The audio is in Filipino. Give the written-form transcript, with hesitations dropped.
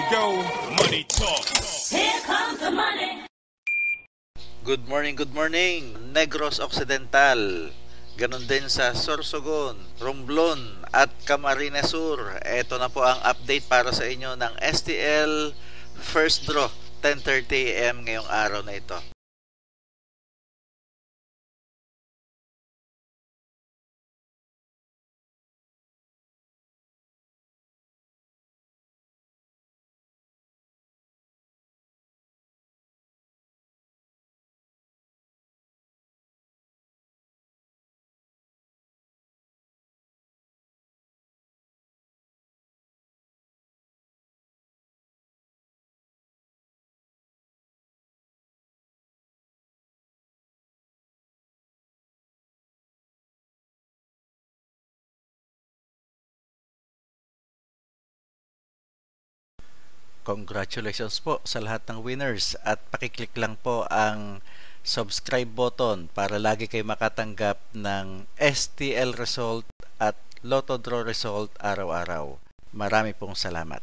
go, money talk. Here comes the money. Good morning, Negros Occidental. Ganon din sa Sorsogon, Romblon at Camarines Sur. Ito na po ang update para sa inyo ng STL First Draw, 10:30 AM ngayong araw na ito. Congratulations po sa lahat ng winners at pakiclick lang po ang subscribe button para lagi kayo makatanggap ng STL result at Lotto Draw result araw-araw. Marami pong salamat.